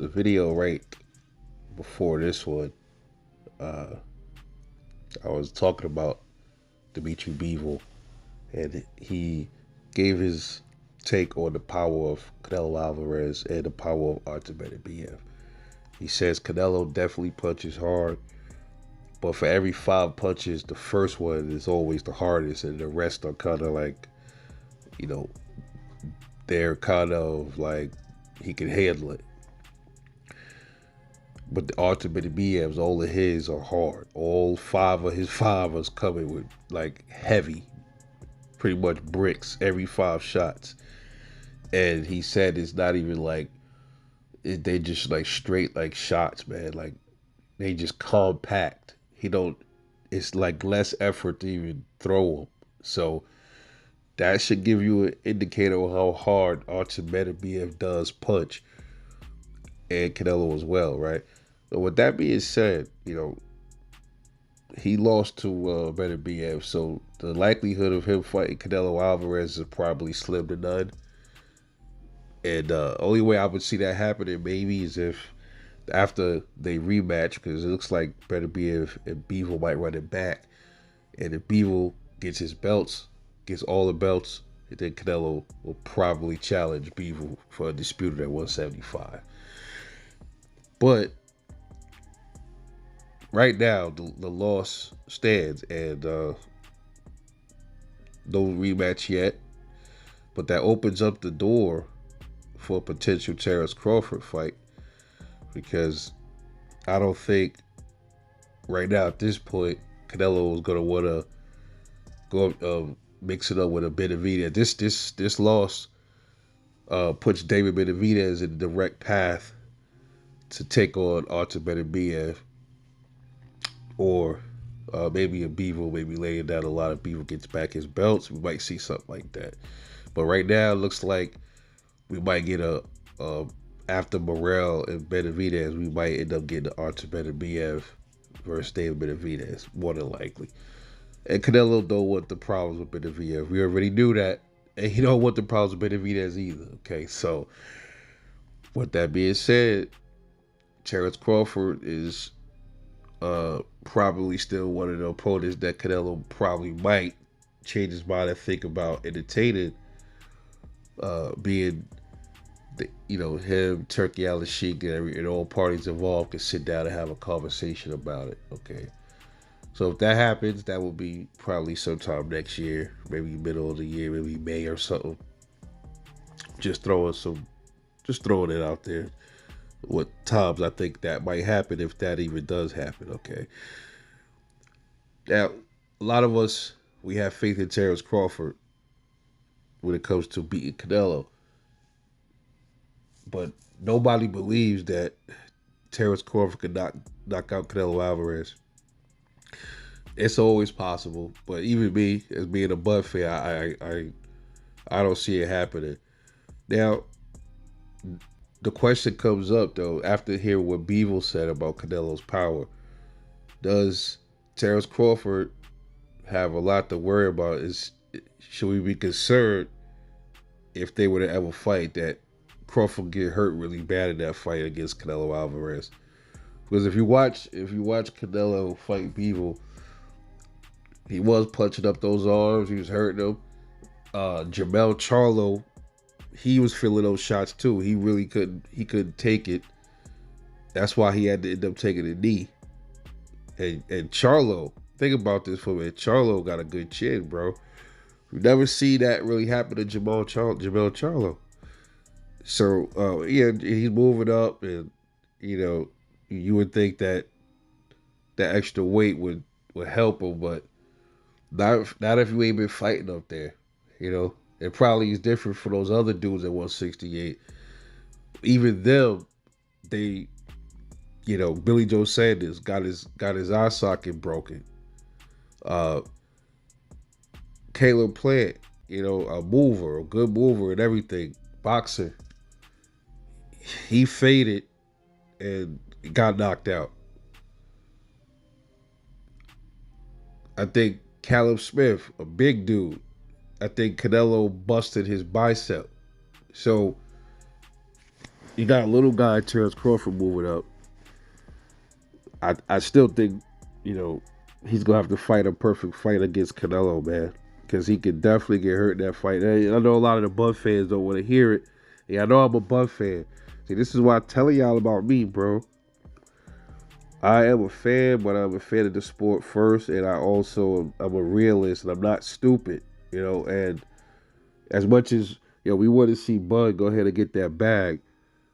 the video right before this one, uh, I was talking about Dimitri Bivol, and he gave his take on the power of Canelo Alvarez and the power of Artemidabiev. He says Canelo definitely punches hard, but for every 5 punches, the first one is always the hardest, and the rest are kind of like, you know, they're kind of like he can handle it. But the ultimate BMs, all of his are hard. All 5 of his 5s coming with like heavy, pretty much bricks every 5 shots. And he said it's not even like they just like straight like shots, man. Like they just compact. He don't. It's like less effort to even throw them. So that should give you an indicator of how hard Archimeta BF does punch, and Canelo as well, right? So with that being said, he lost to Better BF, so the likelihood of him fighting Canelo Alvarez is probably slim to none. And only way I would see that happening maybe is if after they rematch, because it looks like Better BF and Bevel might run it back, and if Bevel gets his belts, gets all the belts, then Canelo will probably challenge Bevel for a dispute at 175. But right now, the loss stands, and no rematch yet. But that opens up the door for a potential Terence Crawford fight, because I don't think right now at this point Canelo is gonna want to go mix it up with a Benavidez. This loss puts David Benavidez in the direct path to take on Artur Beterbiev, or maybe a Beaver, maybe laying down a lot of Beaver gets back his belts. We might see something like that. But right now, it looks like we might get a after Morrell and Benavidez, we might end up getting Artur Beterbiev versus David Benavidez, more than likely. And Canelo don't want the problems with Benavidez. We already knew that. And he don't want the problems with Benavidez either. Okay, so with that being said, Terence Crawford is probably still one of the opponents that Canelo probably might change his mind and think about entertaining, being him, Turkey Al Sheik, and all parties involved can sit down and have a conversation about it. Okay, so if that happens, that will be probably sometime next year, maybe middle of the year, maybe May or something. Just throwing some, just throwing it out there. What times I think that might happen, if that even does happen. Okay, now a lot of us, we have faith in Terence Crawford when it comes to beating Canelo, but nobody believes that Terence Crawford could knock out Canelo Alvarez. It's always possible, but even me, as being a Bud fan, I don't see it happening. Now, the question comes up though after hearing what Bevel said about Canelo's power. Does Terence Crawford have a lot to worry about? Is Should we be concerned if they were to ever fight that Crawford get hurt really bad in that fight against Canelo Alvarez? Because if you watch Canelo fight Bevel, he was punching up those arms. He was hurting them. Jamel Charlo, he was feeling those shots too. He really couldn't. He couldn't take it. That's why he had to end up taking a knee. And Charlo, think about this for a minute. Charlo got a good chin, bro. We never see that really happen to Jamel Charlo. So yeah, he's moving up, and you would think that that extra weight would help him, but not if you ain't been fighting up there. It probably is different for those other dudes at 168. Even them, they, Billy Joe Sanders got his eye socket broken. Uh, Caleb Plant, a mover, a good mover and everything, boxer. He faded and got knocked out. I think Caleb Smith, a big dude. I think Canelo busted his bicep. So You got a little guy, Terence Crawford, moving up. I still think, you know, he's gonna have to fight a perfect fight against Canelo, man, because he could definitely get hurt in that fight. I know a lot of the Bud fans don't want to hear it. Yeah, I know I'm a Bud fan. See, this is why I'm telling y'all about me, bro. I am a fan, but I'm a fan of the sport first, and I also I'm a realist, and I'm not stupid, you know. And as much as we want to see Bud go ahead and get that bag,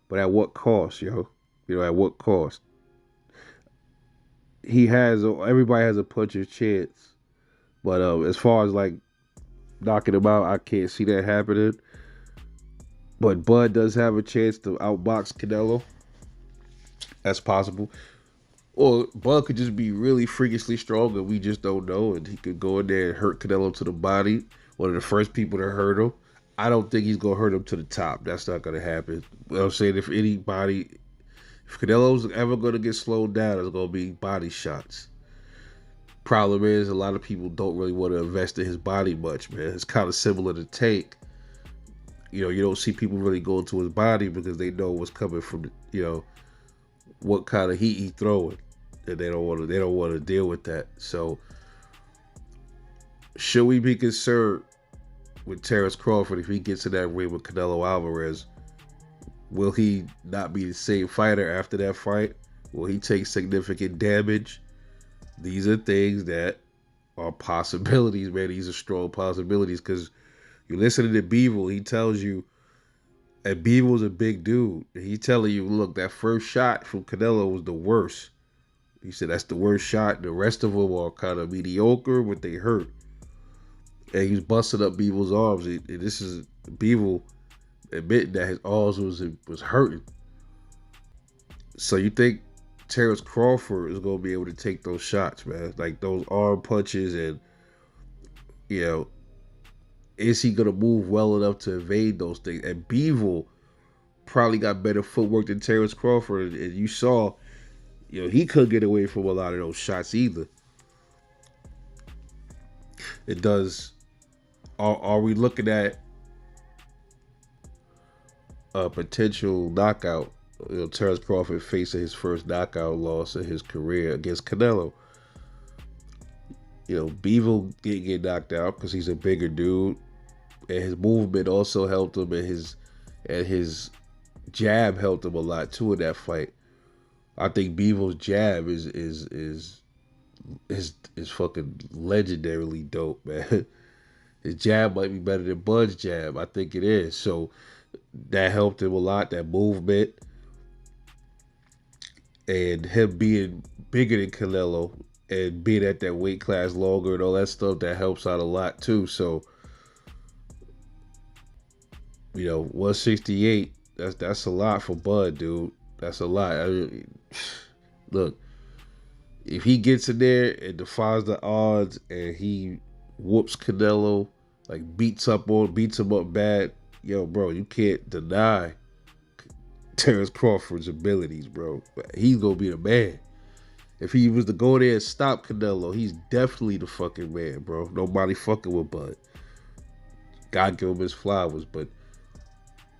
but at what cost, yo? You know, at what cost? He has everybody has a puncher's chance, but as far as like knocking him out, I can't see that happening. But Bud does have a chance to outbox Canelo. That's possible. Or Bud could just be really freakishly strong and we just don't know, and he could go in there and hurt Canelo to the body. One of the first people to hurt him. I don't think he's gonna hurt him to the top. That's not gonna happen. You know what I'm saying, if Canelo's ever gonna get slowed down, it's gonna be body shots. Problem is, a lot of people don't really want to invest in his body much, man. It's kind of similar to Tank. You know, you don't see people really go into his body because they know what's coming from, what kind of heat he throwing, and they don't want to deal with that. So, should we be concerned with Terence Crawford if he gets in that ring with Canelo Alvarez? Will he not be the same fighter after that fight? Will he take significant damage? These are things that are possibilities, man. These are strong possibilities because you listen to Beevil, he tells you, and Beevil's a big dude. He telling you, look, that first shot from Canelo was the worst. He said that's the worst shot. The rest of them are kind of mediocre, but they hurt. And he's busting up Beevil's arms. And this is Beevil admitting that his arms was hurting. So you think Terence Crawford is gonna be able to take those shots, man? Like those arm punches, and you know, is he gonna move well enough to evade those things? And Beevil probably got better footwork than Terence Crawford, and you saw, he couldn't get away from a lot of those shots either. It does. Are we looking at a potential knockout? Terence Crawford facing his first knockout loss in his career against Canelo. Beevil didn't get knocked out because he's a bigger dude, and his movement also helped him, and his jab helped him a lot too in that fight. I think Beevil's jab is fucking legendarily dope, man. His jab might be better than Bud's jab. I think it is. So that helped him a lot. That movement and him being bigger than Canelo and being at that weight class longer and all that stuff, that helps out a lot too. So 168. That's a lot for Bud, dude. That's a lot. Look, if he gets in there and defies the odds and he whoops Canelo, like beats him up bad, bro, you can't deny Terence Crawford's abilities, bro. He's gonna be the man. If he was to go there and stop Canelo, he's definitely the fucking man, bro. Nobody fucking with Bud. God give him his flowers, but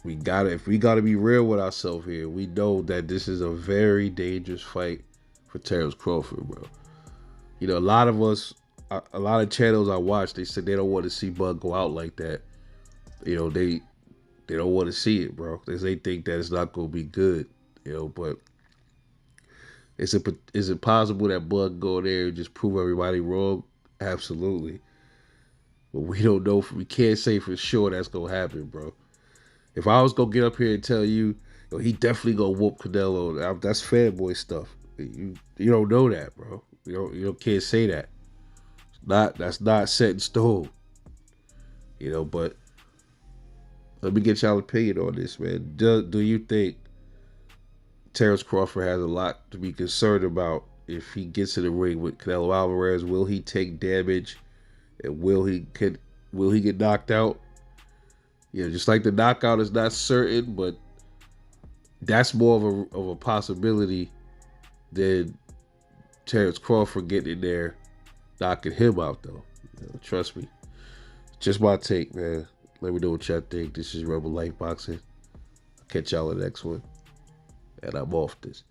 if we gotta be real with ourselves here, we know that this is a very dangerous fight for Terence Crawford, bro. A lot of us, a lot of channels I watch, they said they don't want to see Bud go out like that. They don't want to see it, bro, because they think that it's not gonna be good. But is it possible that Bud go there and just prove everybody wrong? Absolutely. But we don't know. We can't say for sure that's gonna happen, bro. If I was gonna get up here and tell you, he definitely gonna whoop Canelo, that's fanboy stuff. You don't know that, bro. You can't say that. That's not set in stone. But let me get y'all opinion on this, man. Do you think Terence Crawford has a lot to be concerned about if he gets in the ring with Canelo Alvarez? Will he take damage, and will he get knocked out? Just like the knockout is not certain, but that's more of a possibility than Terence Crawford getting in there, knocking him out, though. Trust me. Just my take, man. Let me know what y'all think. This is Rebel Life Boxing. Okay. catch y'all in the next one. And I'm off this.